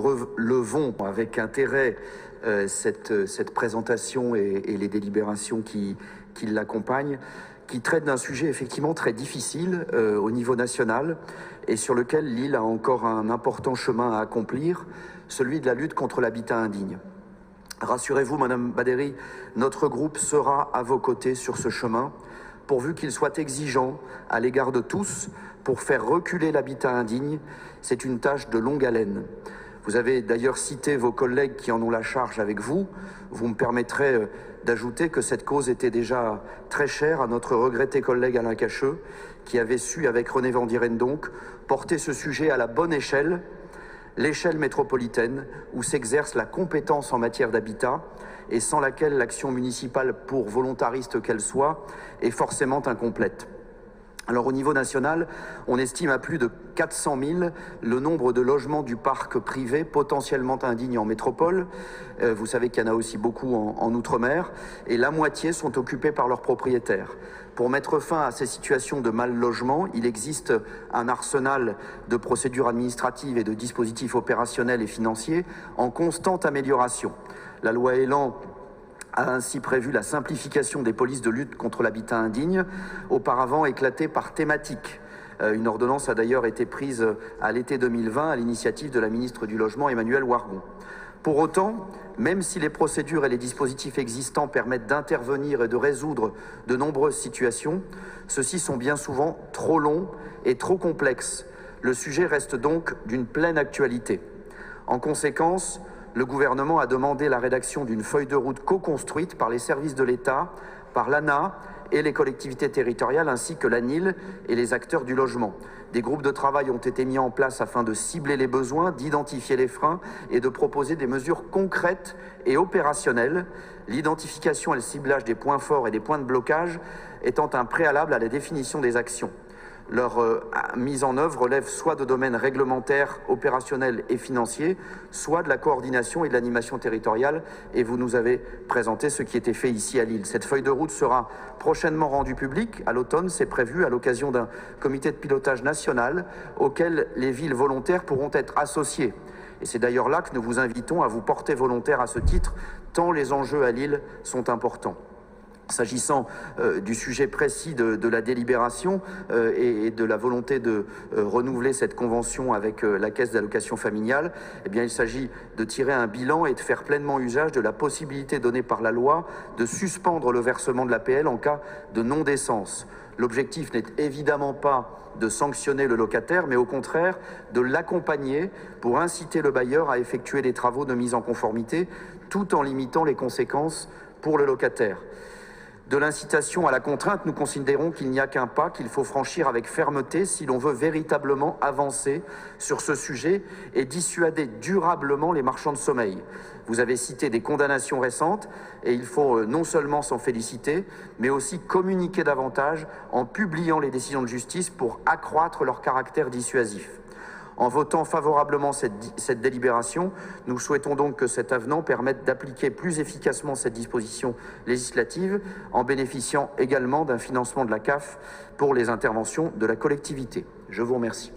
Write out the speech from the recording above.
relevons avec intérêt cette présentation et les délibérations qui l'accompagnent, qui traitent d'un sujet effectivement très difficile au niveau national et sur lequel l'île a encore un important chemin à accomplir, celui de la lutte contre l'habitat indigne. Rassurez-vous, Madame Baderi, notre groupe sera à vos côtés sur ce chemin, pourvu qu'il soit exigeant à l'égard de tous pour faire reculer l'habitat indigne. C'est une tâche de longue haleine. Vous avez d'ailleurs cité vos collègues qui en ont la charge avec vous. Vous me permettrez d'ajouter que cette cause était déjà très chère à notre regretté collègue Alain Cacheux, qui avait su, avec René Vandierendonck, porter ce sujet à la bonne échelle, l'échelle métropolitaine, où s'exerce la compétence en matière d'habitat, et sans laquelle l'action municipale, pour volontariste qu'elle soit, est forcément incomplète. Alors au niveau national, on estime à plus de 400 000 le nombre de logements du parc privé potentiellement indignes en métropole. Vous savez qu'il y en a aussi beaucoup en Outre-mer, et la moitié sont occupés par leurs propriétaires. Pour mettre fin à ces situations de mal-logement, il existe un arsenal de procédures administratives et de dispositifs opérationnels et financiers en constante amélioration. La loi Elan a ainsi prévu la simplification des polices de lutte contre l'habitat indigne, auparavant éclatées par thématique. Une ordonnance a d'ailleurs été prise à l'été 2020 à l'initiative de la ministre du Logement, Emmanuelle Wargon. Pour autant, même si les procédures et les dispositifs existants permettent d'intervenir et de résoudre de nombreuses situations, ceux-ci sont bien souvent trop longs et trop complexes. Le sujet reste donc d'une pleine actualité. En conséquence, le gouvernement a demandé la rédaction d'une feuille de route co-construite par les services de l'État, par l'ANA et les collectivités territoriales, ainsi que l'ANIL et les acteurs du logement. Des groupes de travail ont été mis en place afin de cibler les besoins, d'identifier les freins et de proposer des mesures concrètes et opérationnelles, l'identification et le ciblage des points forts et des points de blocage étant un préalable à la définition des actions. Leur mise en œuvre relève soit de domaines réglementaires, opérationnels et financiers, soit de la coordination et de l'animation territoriale. Et vous nous avez présenté ce qui était fait ici à Lille. Cette feuille de route sera prochainement rendue publique. À l'automne, c'est prévu à l'occasion d'un comité de pilotage national auquel les villes volontaires pourront être associées. Et c'est d'ailleurs là que nous vous invitons à vous porter volontaire à ce titre, tant les enjeux à Lille sont importants. S'agissant du sujet précis de la délibération et de la volonté de renouveler cette convention avec la Caisse d'allocation familiale, eh bien, il s'agit de tirer un bilan et de faire pleinement usage de la possibilité donnée par la loi de suspendre le versement de l'APL en cas de non-décence. L'objectif n'est évidemment pas de sanctionner le locataire, mais au contraire de l'accompagner pour inciter le bailleur à effectuer les travaux de mise en conformité tout en limitant les conséquences pour le locataire. De l'incitation à la contrainte, nous considérons qu'il n'y a qu'un pas qu'il faut franchir avec fermeté si l'on veut véritablement avancer sur ce sujet et dissuader durablement les marchands de sommeil. Vous avez cité des condamnations récentes et il faut non seulement s'en féliciter, mais aussi communiquer davantage en publiant les décisions de justice pour accroître leur caractère dissuasif. En votant favorablement cette délibération, nous souhaitons donc que cet avenant permette d'appliquer plus efficacement cette disposition législative en bénéficiant également d'un financement de la CAF pour les interventions de la collectivité. Je vous remercie.